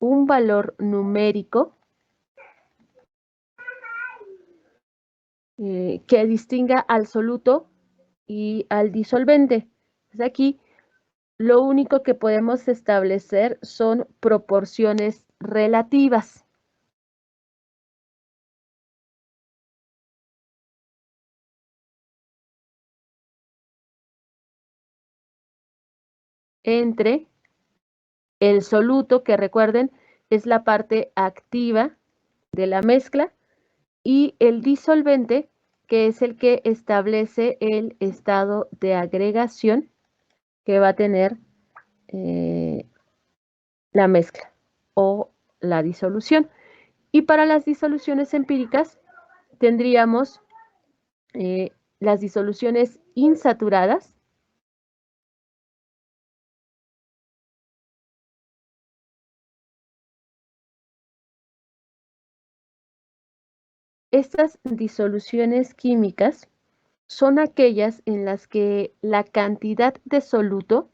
un valor numérico que distinga al soluto y al disolvente. Entonces aquí lo único que podemos establecer son proporciones relativas. Entre el soluto, que recuerden es la parte activa de la mezcla, y el disolvente, que es el que establece el estado de agregación que va a tener la mezcla o la disolución. Y para las disoluciones empíricas tendríamos las disoluciones insaturadas, estas disoluciones químicas son aquellas en las que la cantidad de soluto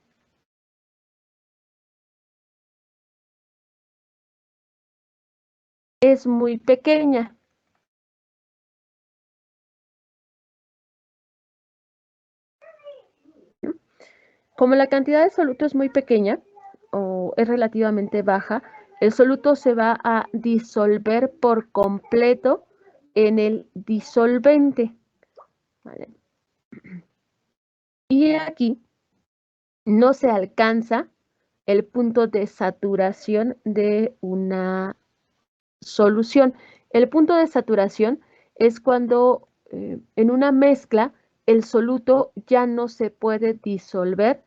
es muy pequeña. Como la cantidad de soluto es muy pequeña o es relativamente baja, el soluto se va a disolver por completo en el disolvente. ¿Vale? Y aquí no se alcanza el punto de saturación de una solución. El punto de saturación es cuando en una mezcla el soluto ya no se puede disolver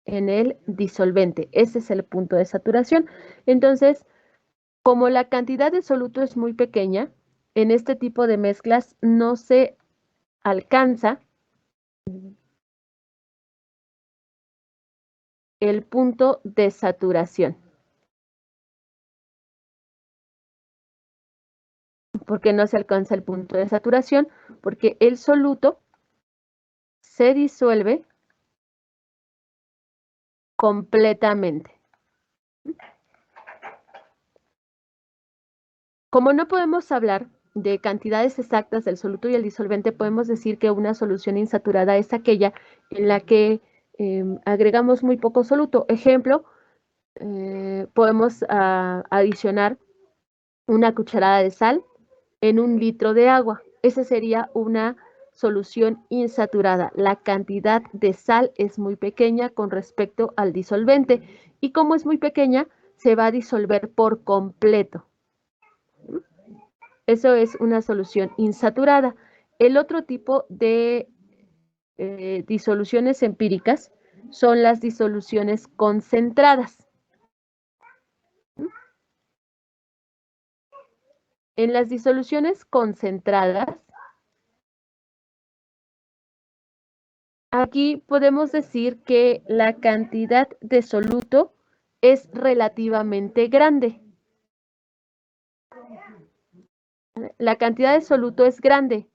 en el disolvente. Ese es el punto de saturación. Entonces, como la cantidad de soluto es muy pequeña, en este tipo de mezclas no se alcanza el punto de saturación. ¿Por qué no se alcanza el punto de saturación? Porque el soluto se disuelve completamente. Como no podemos hablar de cantidades exactas del soluto y el disolvente, podemos decir que una solución insaturada es aquella en la que agregamos muy poco soluto. Ejemplo, podemos adicionar una cucharada de sal en 1 litro de agua. Esa sería una solución insaturada. La cantidad de sal es muy pequeña con respecto al disolvente y como es muy pequeña, se va a disolver por completo. Eso es una solución insaturada. El otro tipo de disoluciones empíricas son las disoluciones concentradas. En las disoluciones concentradas, aquí podemos decir que la cantidad de soluto es relativamente grande. La cantidad de soluto es grande,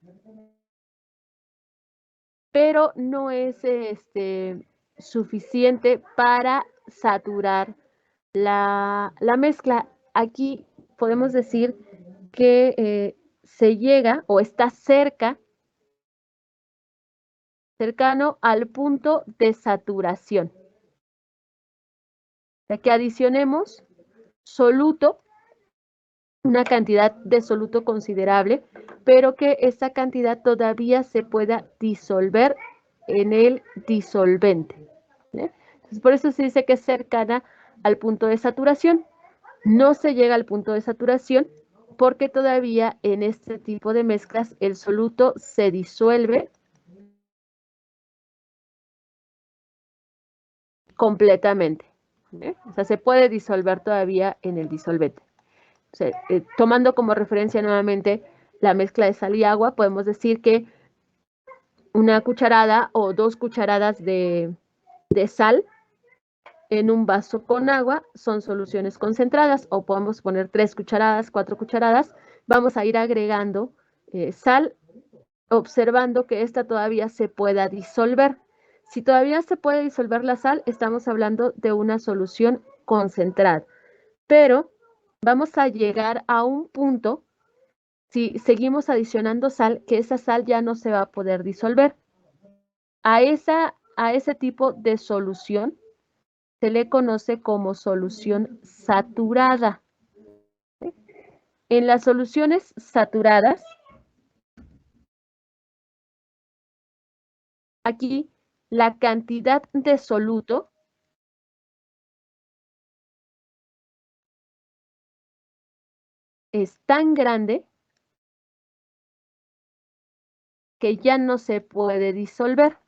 pero no es suficiente para saturar la mezcla. Aquí podemos decir que se llega o está cercano al punto de saturación. O sea, que adicionemos soluto, una cantidad de soluto considerable, pero que esa cantidad todavía se pueda disolver en el disolvente. Entonces, por eso se dice que es cercana al punto de saturación. No se llega al punto de saturación porque todavía en este tipo de mezclas el soluto se disuelve completamente. O sea, se puede disolver todavía en el disolvente. O sea, tomando como referencia nuevamente la mezcla de sal y agua, podemos decir que una cucharada o 2 cucharadas de sal en un vaso con agua son soluciones concentradas, o podemos poner 3 cucharadas, 4 cucharadas. Vamos a ir agregando sal, observando que esta todavía se pueda disolver. Si todavía se puede disolver la sal, estamos hablando de una solución concentrada. Pero vamos a llegar a un punto, si seguimos adicionando sal, que esa sal ya no se va a poder disolver. A ese tipo de solución se le conoce como solución saturada. En las soluciones saturadas, aquí la cantidad de soluto es tan grande que ya no se puede disolver.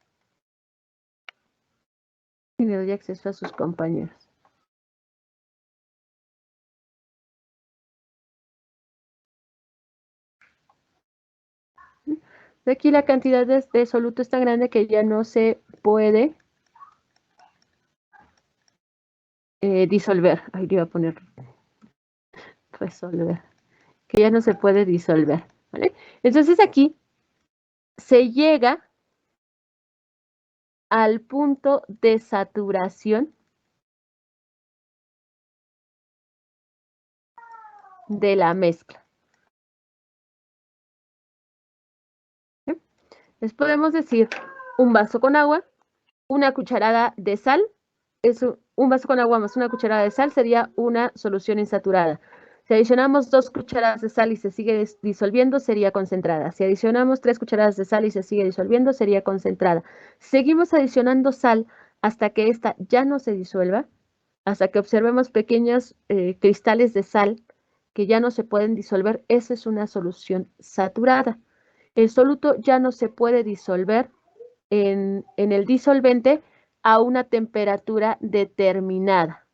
Y le doy acceso a sus compañeros. De aquí la cantidad de soluto es tan grande que ya no se puede disolver. Ahí le iba a poner resolver. Que ya no se puede disolver. ¿Vale? Entonces aquí se llega al punto de saturación de la mezcla. ¿Sí? Les podemos decir un vaso con agua, una cucharada de sal, un vaso con agua más una cucharada de sal sería una solución insaturada. Si adicionamos 2 cucharadas de sal y se sigue disolviendo, sería concentrada. Si adicionamos 3 cucharadas de sal y se sigue disolviendo, sería concentrada. Seguimos adicionando sal hasta que esta ya no se disuelva, hasta que observemos pequeños cristales de sal que ya no se pueden disolver. Esa es una solución saturada. El soluto ya no se puede disolver en el disolvente a una temperatura determinada.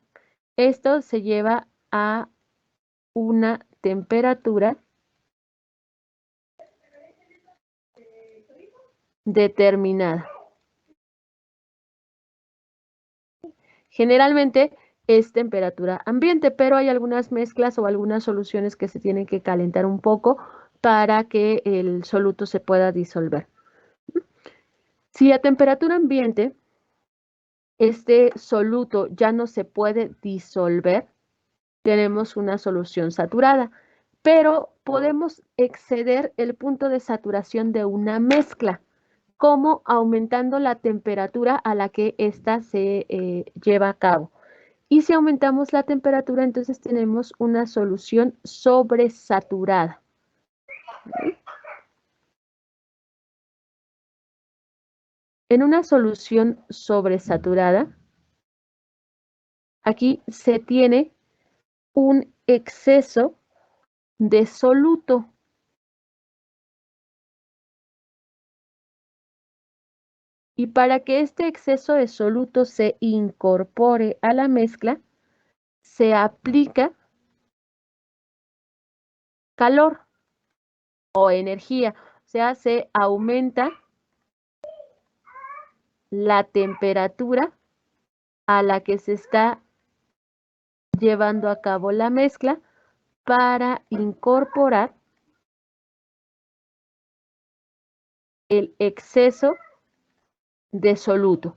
Esto se lleva a una temperatura determinada. Generalmente es temperatura ambiente, pero hay algunas mezclas o algunas soluciones que se tienen que calentar un poco para que el soluto se pueda disolver. Si a temperatura ambiente este soluto ya no se puede disolver, tenemos una solución saturada, pero podemos exceder el punto de saturación de una mezcla, como aumentando la temperatura a la que ésta se lleva a cabo. Y si aumentamos la temperatura, entonces tenemos una solución sobresaturada. En una solución sobresaturada, aquí se tiene un exceso de soluto. Y para que este exceso de soluto se incorpore a la mezcla, se aplica calor o energía, o sea, se aumenta la temperatura a la que se está llevando a cabo la mezcla para incorporar el exceso de soluto.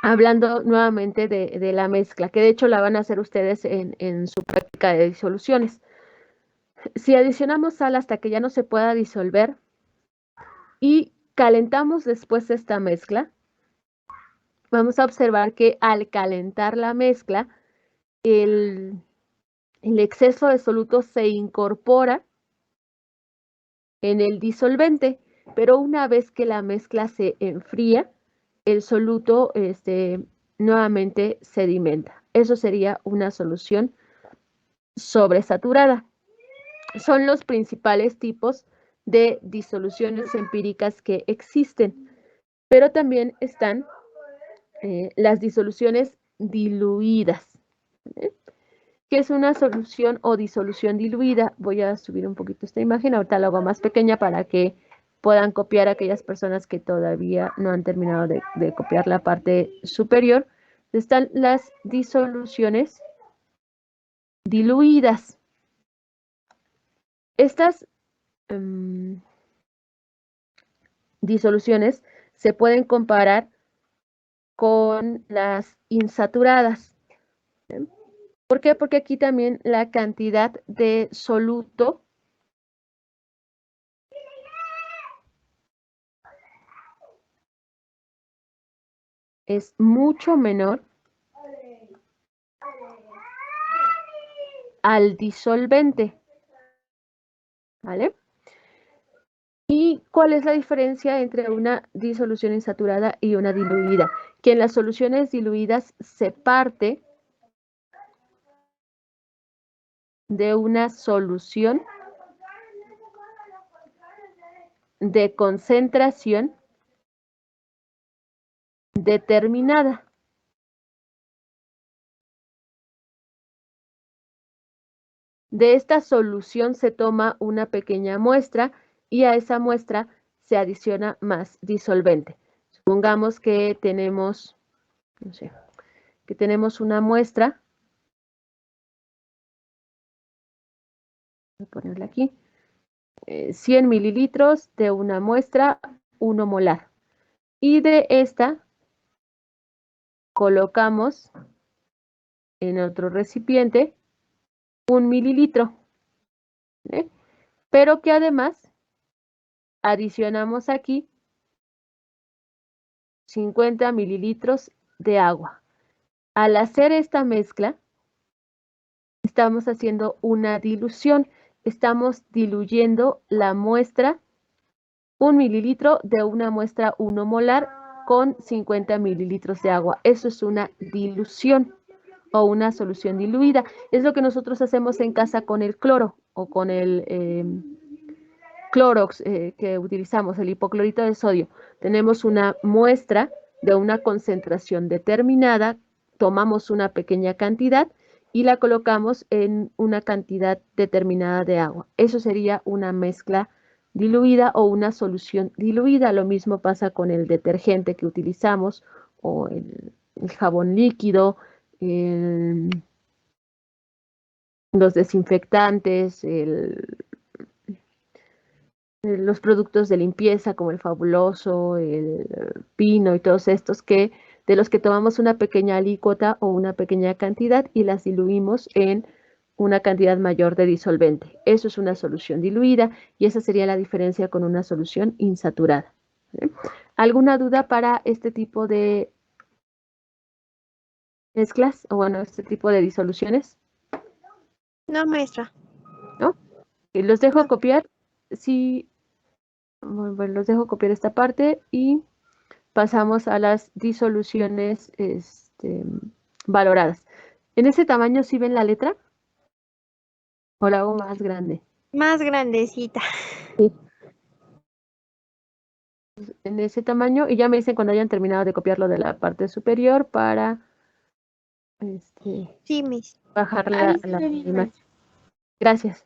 Hablando nuevamente de la mezcla, que de hecho la van a hacer ustedes en su práctica de disoluciones. Si adicionamos sal hasta que ya no se pueda disolver y calentamos después esta mezcla, vamos a observar que al calentar la mezcla, el exceso de soluto se incorpora en el disolvente, pero una vez que la mezcla se enfría, el soluto nuevamente sedimenta. Eso sería una solución sobresaturada. Son los principales tipos de disoluciones empíricas que existen, pero también están las disoluciones diluidas. ¿Eh? ¿Qué es una solución o disolución diluida? Voy a subir un poquito esta imagen, ahorita la hago más pequeña para que puedan copiar aquellas personas que todavía no han terminado de copiar la parte superior. Están las disoluciones diluidas. Estas disoluciones se pueden comparar con las insaturadas. ¿Por qué? Porque aquí también la cantidad de soluto es mucho menor al disolvente, ¿vale? ¿Y cuál es la diferencia entre una disolución insaturada y una diluida? Que en las soluciones diluidas se parte de una solución de concentración determinada. De esta solución se toma una pequeña muestra y a esa muestra se adiciona más disolvente. Supongamos que tenemos, no sé, que tenemos una muestra, voy a ponerla aquí, 100 mililitros de una muestra 1 molar. Y de esta colocamos en otro recipiente 1 mililitro, ¿eh? Pero que además adicionamos aquí 50 mililitros de agua. Al hacer esta mezcla, estamos haciendo una dilución. Estamos diluyendo la muestra, 1 mililitro de una muestra 1 molar con 50 mililitros de agua. Eso es una dilución o una solución diluida. Es lo que nosotros hacemos en casa con el cloro o con el Clorox que utilizamos, el hipoclorito de sodio. Tenemos una muestra de una concentración determinada, tomamos una pequeña cantidad y la colocamos en una cantidad determinada de agua. Eso sería una mezcla diluida o una solución diluida. Lo mismo pasa con el detergente que utilizamos o el jabón líquido, los desinfectantes, los productos de limpieza como el Fabuloso, el Pino y todos estos de los que tomamos una pequeña alícuota o una pequeña cantidad y las diluimos en una cantidad mayor de disolvente. Eso es una solución diluida y esa sería la diferencia con una solución insaturada. ¿Alguna duda para este tipo de mezclas o bueno, este tipo de disoluciones? No, maestra. ¿No? Los dejo No. copiar. Sí, bueno, los dejo copiar esta parte y pasamos a las disoluciones valoradas. ¿En ese tamaño sí ven la letra? ¿O la hago más grande? Más grandecita. Sí. En ese tamaño y ya me dicen cuando hayan terminado de copiarlo de la parte superior para Sí, mis. bajar Ahí la se ve bien, imagen. maestra. Gracias.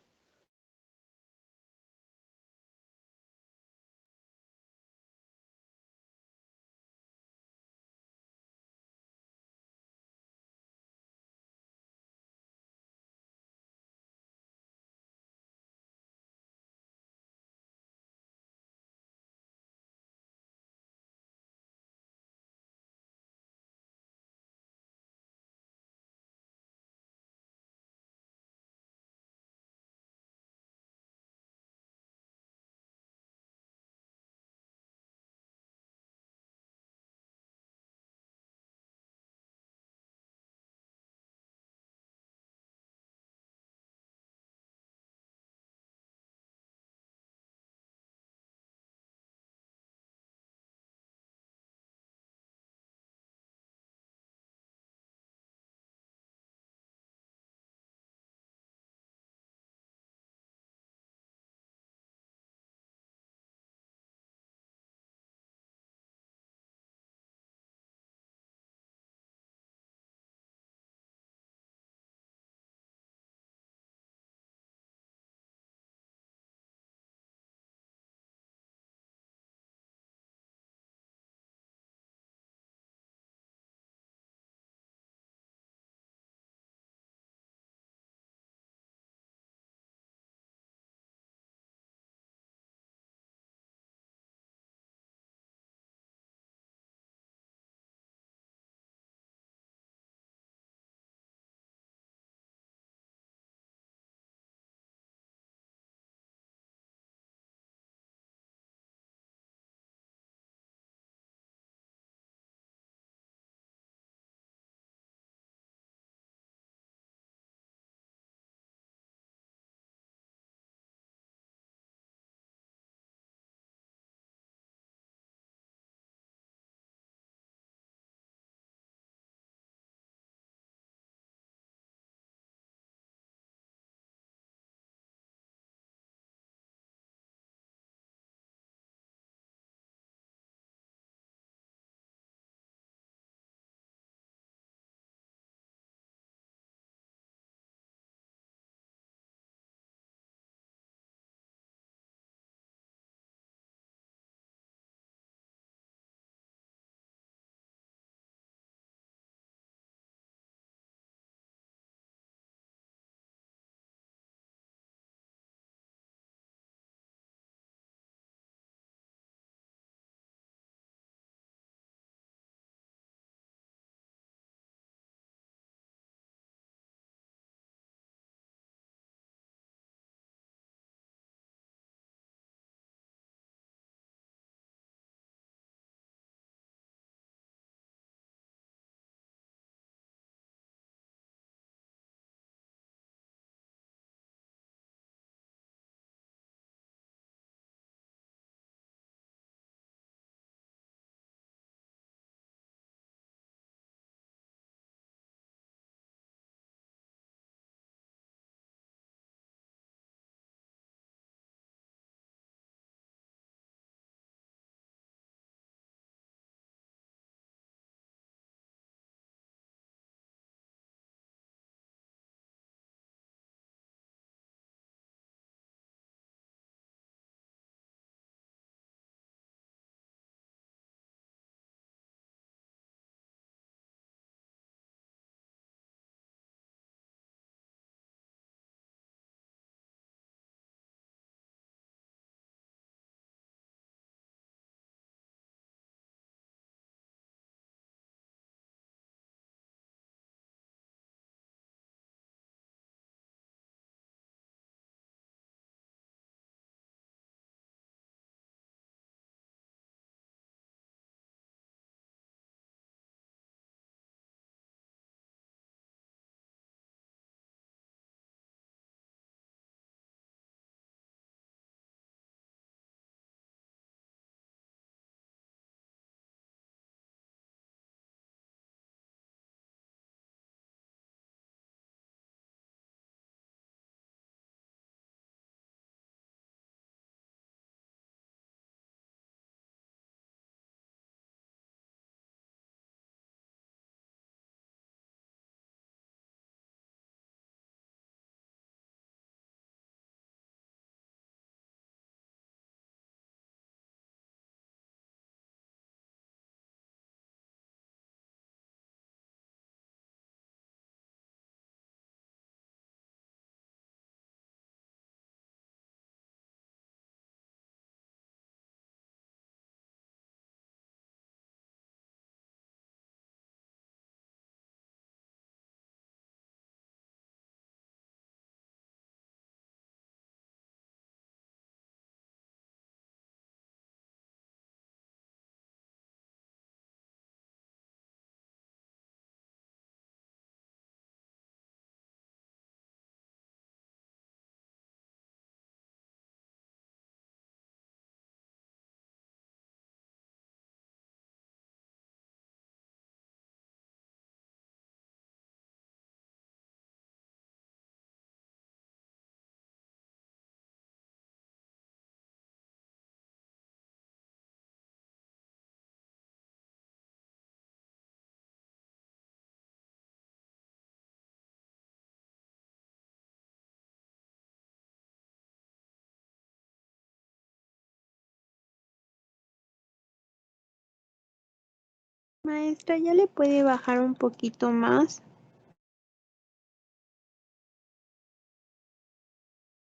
Maestra, ¿ya le puede bajar un poquito más?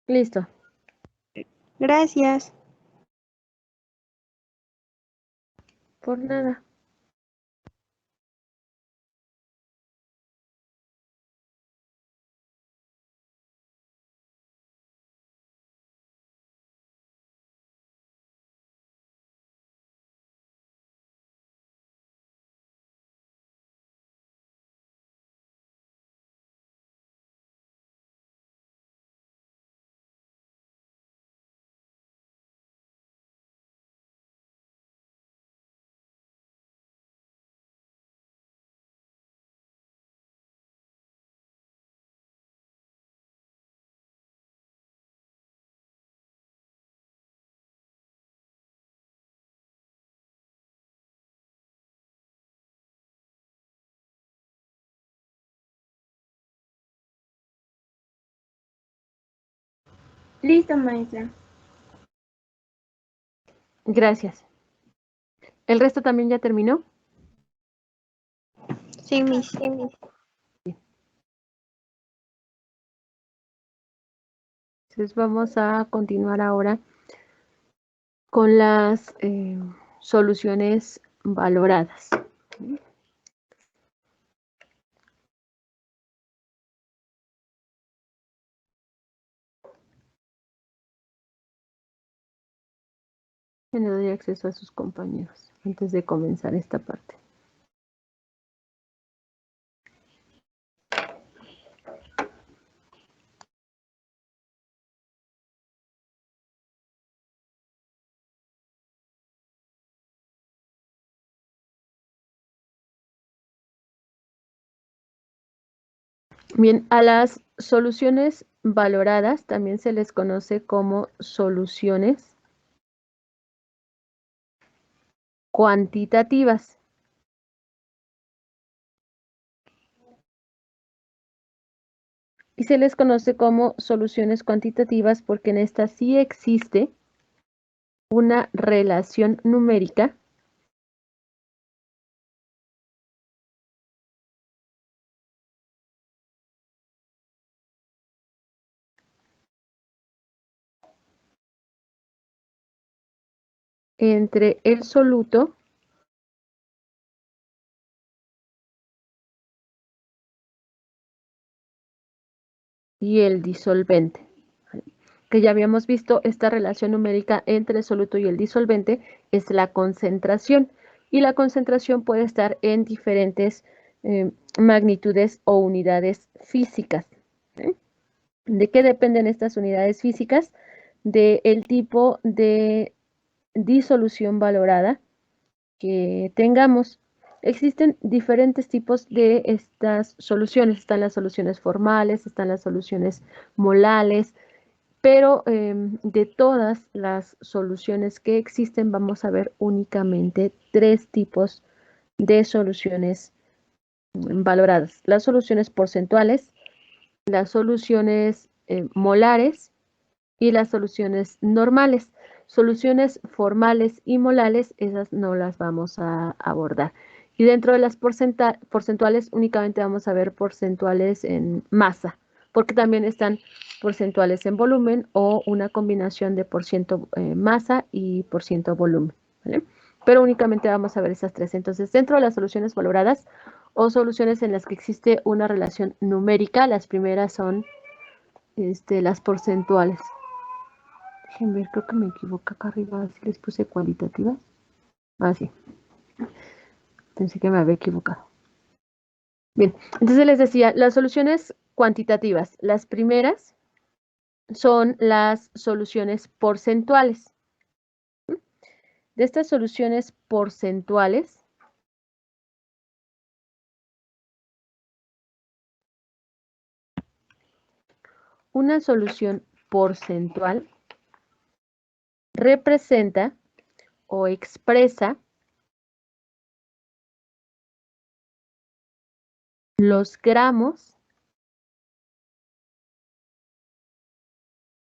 Listo. Gracias. Por nada. Listo, maestra. Gracias. ¿El resto también ya terminó? Sí, mis. Entonces vamos a continuar ahora con las soluciones valoradas. Le doy acceso a sus compañeros antes de comenzar esta parte. Bien, a las soluciones valoradas también se les conoce como soluciones cuantitativas. Y se les conoce como soluciones cuantitativas porque en estas sí existe una relación numérica entre el soluto y el disolvente. Que ya habíamos visto, esta relación numérica entre el soluto y el disolvente es la concentración. Y la concentración puede estar en diferentes magnitudes o unidades físicas. ¿De qué dependen estas unidades físicas? Del tipo de disolución valorada que tengamos. Existen diferentes tipos de estas soluciones. Están las soluciones formales, están las soluciones molales, pero de todas las soluciones que existen vamos a ver únicamente tres tipos de soluciones valoradas. Las soluciones porcentuales, las soluciones molares y las soluciones normales. Soluciones formales y molales, esas no las vamos a abordar. Y dentro de las porcentuales únicamente vamos a ver porcentuales en masa, porque también están porcentuales en volumen o una combinación de porciento masa y porciento volumen, ¿vale? Pero únicamente vamos a ver esas tres. Entonces, dentro de las soluciones valoradas o soluciones en las que existe una relación numérica, las primeras son las porcentuales. Déjenme ver, creo que me equivoqué acá arriba, si les puse cualitativas. Ah, sí, pensé que me había equivocado. Bien, entonces les decía, las soluciones cuantitativas, las primeras son las soluciones porcentuales. De estas soluciones porcentuales, una solución porcentual representa o expresa los gramos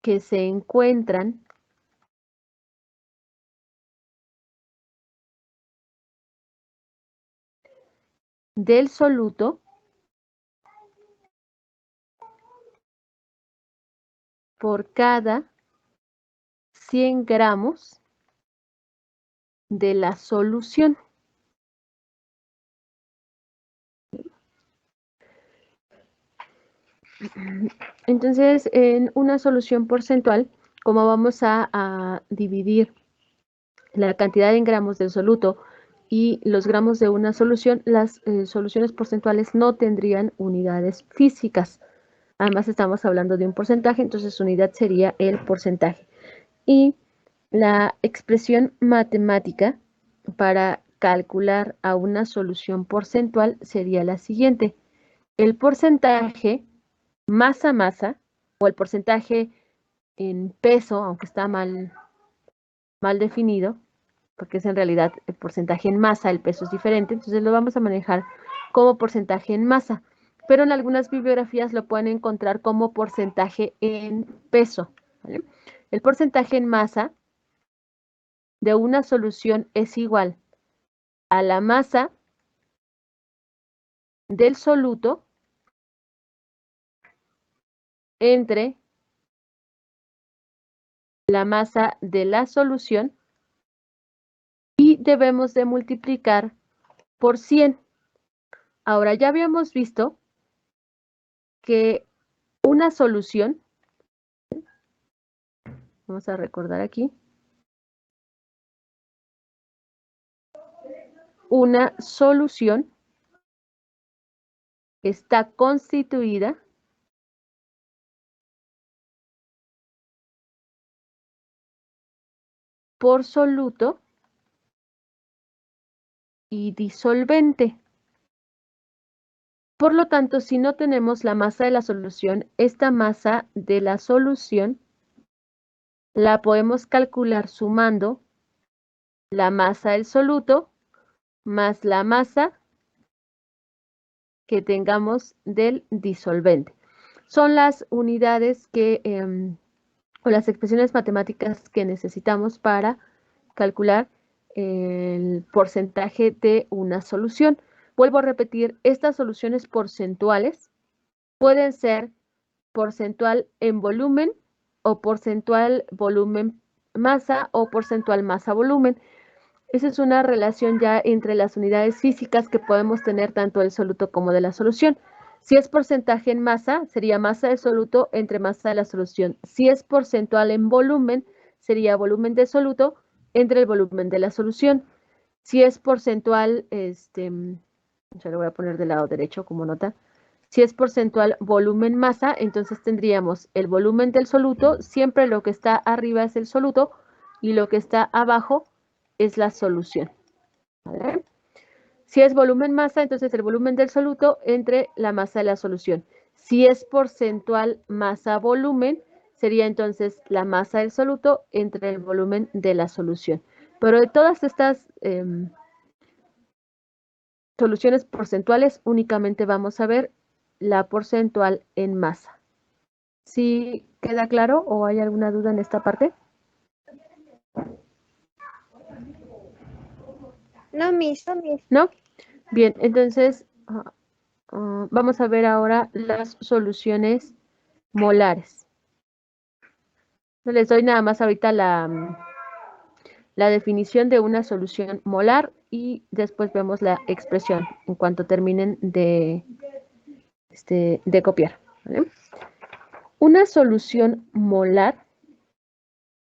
que se encuentran del soluto por cada 100 gramos de la solución. Entonces, en una solución porcentual, como vamos a dividir la cantidad en gramos del soluto y los gramos de una solución, las soluciones porcentuales no tendrían unidades físicas. Además, estamos hablando de un porcentaje, entonces su unidad sería el porcentaje. Y la expresión matemática para calcular a una solución porcentual sería la siguiente. El porcentaje masa-masa, o el porcentaje en peso, aunque está mal definido, porque es en realidad el porcentaje en masa, el peso es diferente, entonces lo vamos a manejar como porcentaje en masa, pero en algunas bibliografías lo pueden encontrar como porcentaje en peso, ¿vale? El porcentaje en masa de una solución es igual a la masa del soluto entre la masa de la solución y debemos de multiplicar por 100. Ahora, ya habíamos visto que una solución, vamos a recordar aquí, una solución está constituida por soluto y disolvente. Por lo tanto, si no tenemos la masa de la solución, esta masa de la solución la podemos calcular sumando la masa del soluto más la masa que tengamos del disolvente. Son las unidades que, o las expresiones matemáticas que necesitamos para calcular el porcentaje de una solución. Vuelvo a repetir, estas soluciones porcentuales pueden ser porcentual en volumen o porcentual volumen masa o porcentual masa volumen. Esa es una relación ya entre las unidades físicas que podemos tener tanto del soluto como de la solución. Si es porcentaje en masa, sería masa del soluto entre masa de la solución. Si es porcentual en volumen, sería volumen de soluto entre el volumen de la solución. Si es porcentual, ya lo voy a poner del lado derecho como nota. Si es porcentual volumen masa, entonces tendríamos el volumen del soluto, siempre lo que está arriba es el soluto y lo que está abajo es la solución. ¿Vale? Si es volumen masa, entonces el volumen del soluto entre la masa de la solución. Si es porcentual masa-volumen, sería entonces la masa del soluto entre el volumen de la solución. Pero de todas estas soluciones porcentuales, únicamente vamos a ver la porcentual en masa. ¿Sí queda claro o hay alguna duda en esta parte? No, Miss. ¿No? Bien, entonces vamos a ver ahora las soluciones molares. Les doy nada más ahorita la definición de una solución molar y después vemos la expresión en cuanto terminen de copiar. ¿Vale? Una solución molar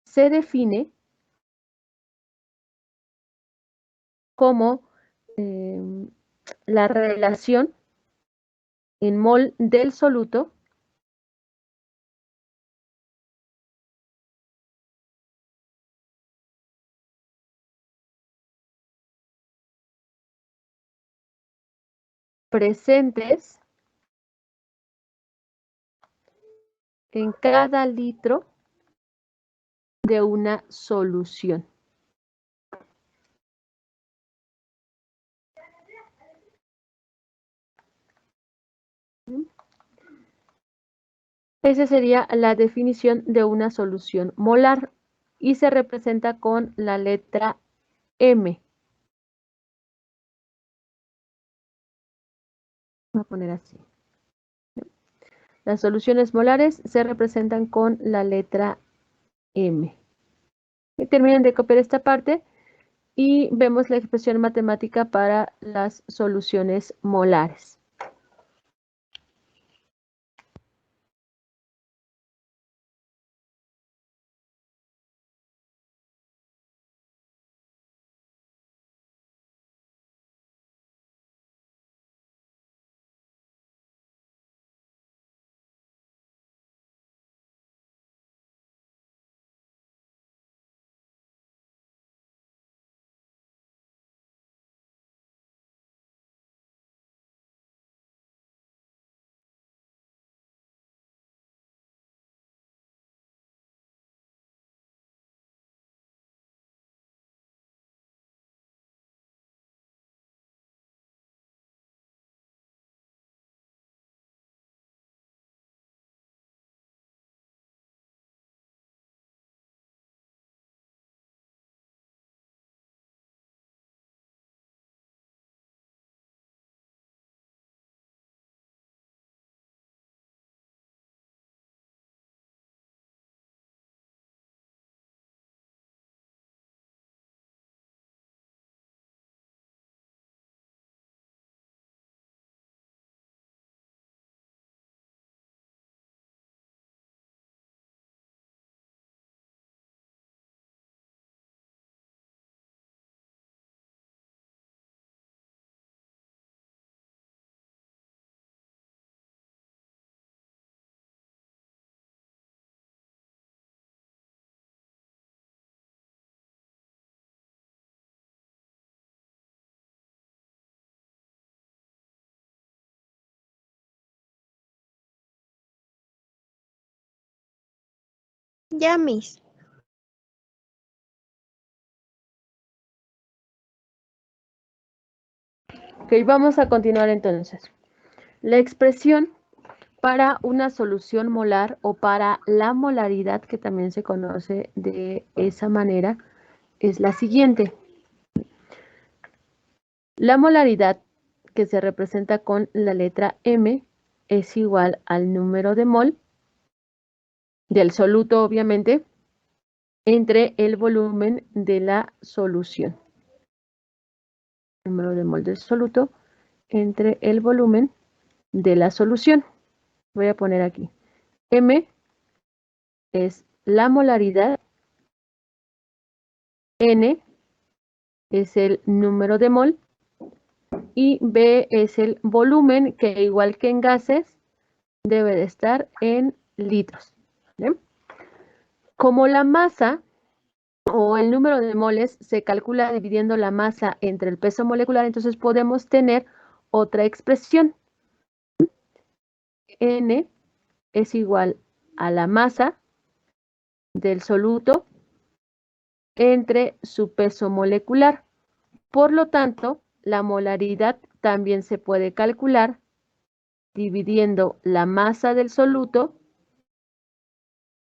se define como la relación en mol del soluto presentes en cada litro de una solución. Esa sería la definición de una solución molar y se representa con la letra M. Voy a poner así. Las soluciones molares se representan con la letra M. Terminen de copiar esta parte y vemos la expresión matemática para las soluciones molares. Ya, Miss. Ok, vamos a continuar entonces. La expresión para una solución molar o para la molaridad, que también se conoce de esa manera, es la siguiente. La molaridad, que se representa con la letra M, es igual al número de mol del soluto, obviamente, entre el volumen de la solución. Número de mol del soluto entre el volumen de la solución. Voy a poner aquí. M es la molaridad, N es el número de mol y B es el volumen, que igual que en gases debe de estar en litros. ¿Bien? Como la masa o el número de moles se calcula dividiendo la masa entre el peso molecular, entonces podemos tener otra expresión. N es igual a la masa del soluto entre su peso molecular. Por lo tanto, la molaridad también se puede calcular dividiendo la masa del soluto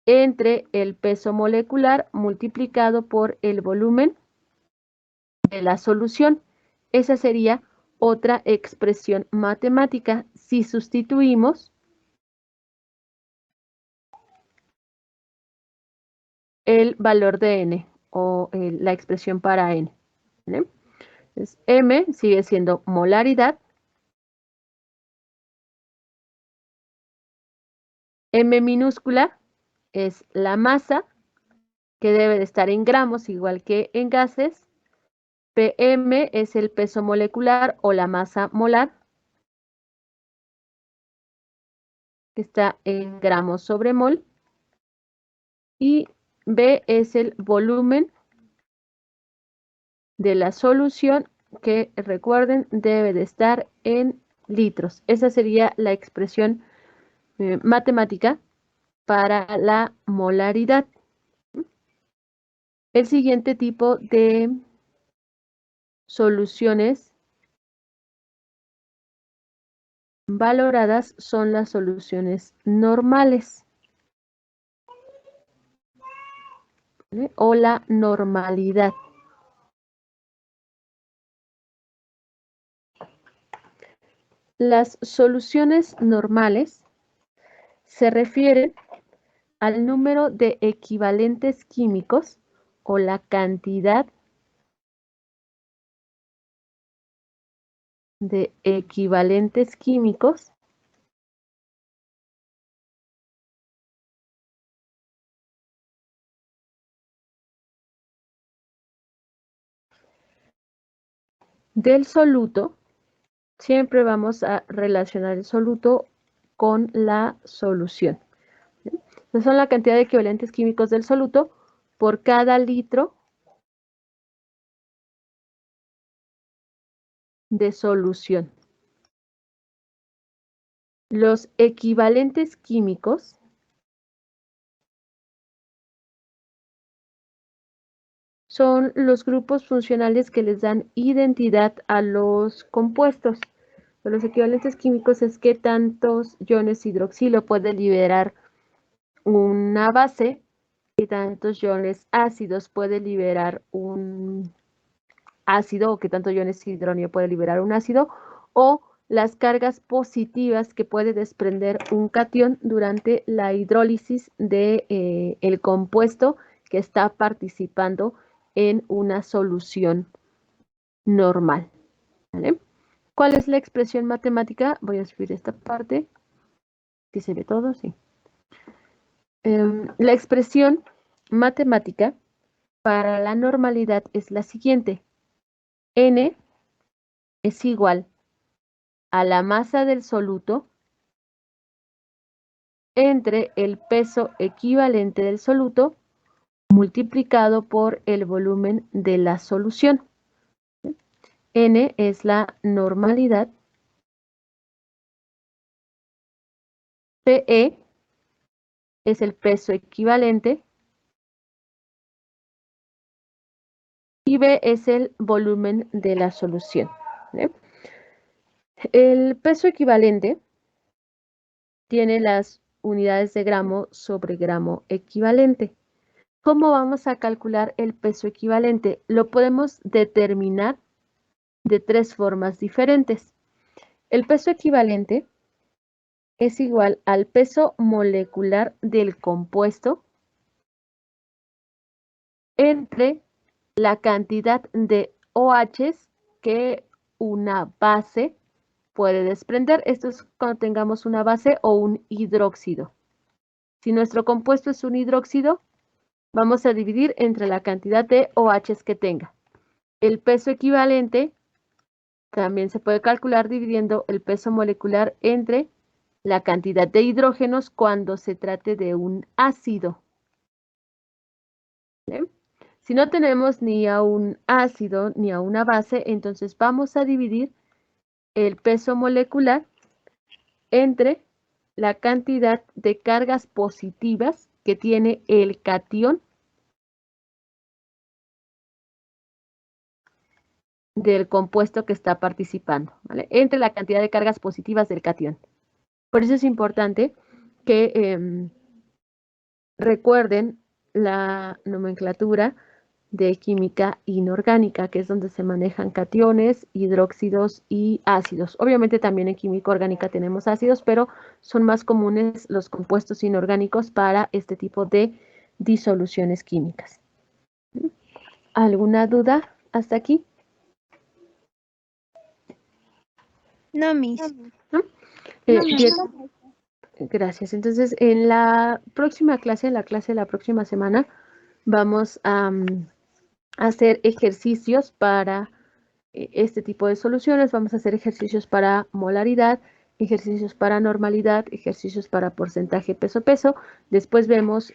entre el peso molecular multiplicado por el volumen de la solución. Esa sería otra expresión matemática si sustituimos el valor de n o la expresión para n. ¿Vale? Entonces, M sigue siendo molaridad. M minúscula es la masa, que debe de estar en gramos, igual que en gases. PM es el peso molecular o la masa molar, que está en gramos sobre mol. Y B es el volumen de la solución, que recuerden debe de estar en litros. Esa sería la expresión matemática para la molaridad. El siguiente tipo de soluciones valoradas son las soluciones normales, ¿vale? O la normalidad. Las soluciones normales se refieren al número de equivalentes químicos o la cantidad de equivalentes químicos del soluto. Siempre vamos a relacionar el soluto con la solución. Entonces son la cantidad de equivalentes químicos del soluto por cada litro de solución. Los equivalentes químicos son los grupos funcionales que les dan identidad a los compuestos. Los equivalentes químicos es que tantos iones hidroxilo puede liberar una base y tantos iones ácidos puede liberar un ácido, o que tantos iones hidróneo puede liberar un ácido, o las cargas positivas que puede desprender un catión durante la hidrólisis de el compuesto que está participando en una solución normal. ¿Vale? ¿Cuál es la expresión matemática? Voy a subir esta parte. ¿Sí se ve todo? Sí. La expresión matemática para la normalidad es la siguiente. N es igual a la masa del soluto entre el peso equivalente del soluto multiplicado por el volumen de la solución. N es la normalidad. PE es el peso equivalente. Y B es el volumen de la solución. ¿Vale? El peso equivalente tiene las unidades de gramo sobre gramo equivalente. ¿Cómo vamos a calcular el peso equivalente? Lo podemos determinar de tres formas diferentes. El peso equivalente es igual al peso molecular del compuesto entre la cantidad de OHs que una base puede desprender. Esto es cuando tengamos una base o un hidróxido. Si nuestro compuesto es un hidróxido, vamos a dividir entre la cantidad de OHs que tenga. El peso equivalente también se puede calcular dividiendo el peso molecular entre la cantidad de hidrógenos cuando se trate de un ácido. ¿Vale? Si no tenemos ni a un ácido ni a una base, entonces vamos a dividir el peso molecular entre la cantidad de cargas positivas que tiene el catión del compuesto que está participando, ¿vale? Entre la cantidad de cargas positivas del catión. Por eso es importante que recuerden la nomenclatura de química inorgánica, que es donde se manejan cationes, hidróxidos y ácidos. Obviamente también en química orgánica tenemos ácidos, pero son más comunes los compuestos inorgánicos para este tipo de disoluciones químicas. ¿Alguna duda hasta aquí? No, Miss. ¿No? Bien. Gracias. Entonces, en la próxima clase, en la clase de la próxima semana, vamos a hacer ejercicios para este tipo de soluciones. Vamos a hacer ejercicios para molaridad, ejercicios para normalidad, ejercicios para porcentaje peso-peso. Después vemos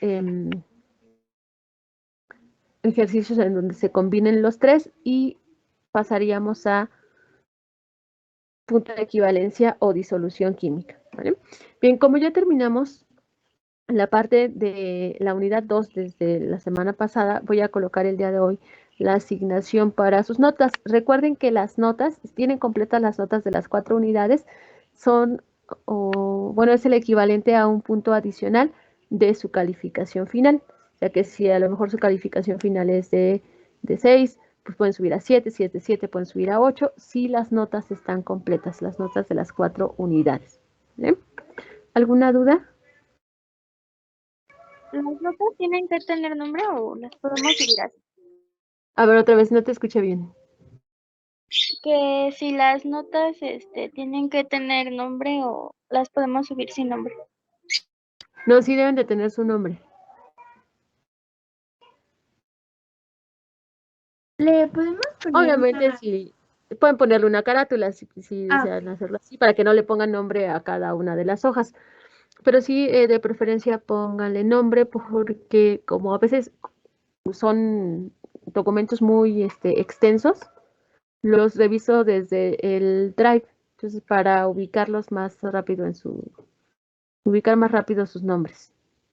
ejercicios en donde se combinen los tres y pasaríamos a punto de equivalencia o disolución química. ¿Vale? Bien, como ya terminamos la parte de la unidad 2 desde la semana pasada, voy a colocar el día de hoy la asignación para sus notas. Recuerden que las notas, tienen completas las notas de las 4 unidades, son, bueno, es el equivalente a un punto adicional de su calificación final. O sea que si a lo mejor su calificación final es de 6, pues pueden subir a 7, 7, 7, pueden subir a 8, si las notas están completas, las notas de las 4 unidades. ¿Vale? ¿Alguna duda? ¿Las notas tienen que tener nombre o las podemos subir así? A ver, otra vez, no te escuché bien. Que si las notas tienen que tener nombre o las podemos subir sin nombre. No, sí deben de tener su nombre. ¿Le podemos poner Obviamente, una... si pueden ponerle una carátula, si Ah, desean hacerlo así, para que no le pongan nombre a cada una de las hojas. Pero sí, de preferencia, pónganle nombre, porque como a veces son documentos muy extensos, los reviso desde el Drive. Entonces, para ubicarlos más rápido ubicar más rápido sus nombres.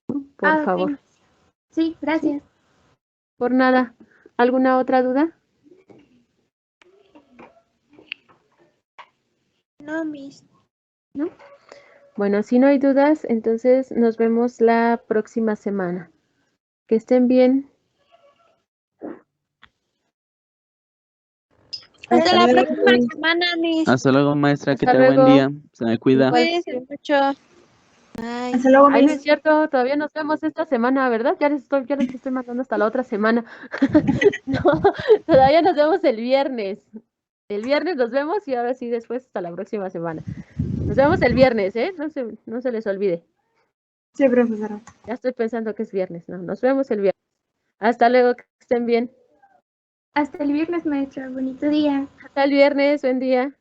¿No? Por ok. favor. Sí, gracias. Por nada. ¿Alguna otra duda? No, Miss. ¿No? Bueno, si no hay dudas, entonces nos vemos la próxima semana. Que estén bien. Hasta la luego. próxima semana, Miss. Hasta luego, maestra, que Hasta tenga buen luego. día. Se me cuida. Igual. Cuídense mucho. Bye. Hasta luego, Ay, no Miss. es cierto, todavía nos vemos esta semana, ¿verdad? Ya les estoy mandando hasta la otra semana. No, todavía nos vemos el viernes. El viernes nos vemos y ahora sí, después hasta la próxima semana. Nos vemos el viernes, ¿eh? No se les olvide. Sí, profesora. Ya estoy pensando que es viernes, ¿no? Nos vemos el viernes. Hasta luego, que estén bien. Hasta el viernes, maestra. Bonito día. Hasta el viernes, buen día.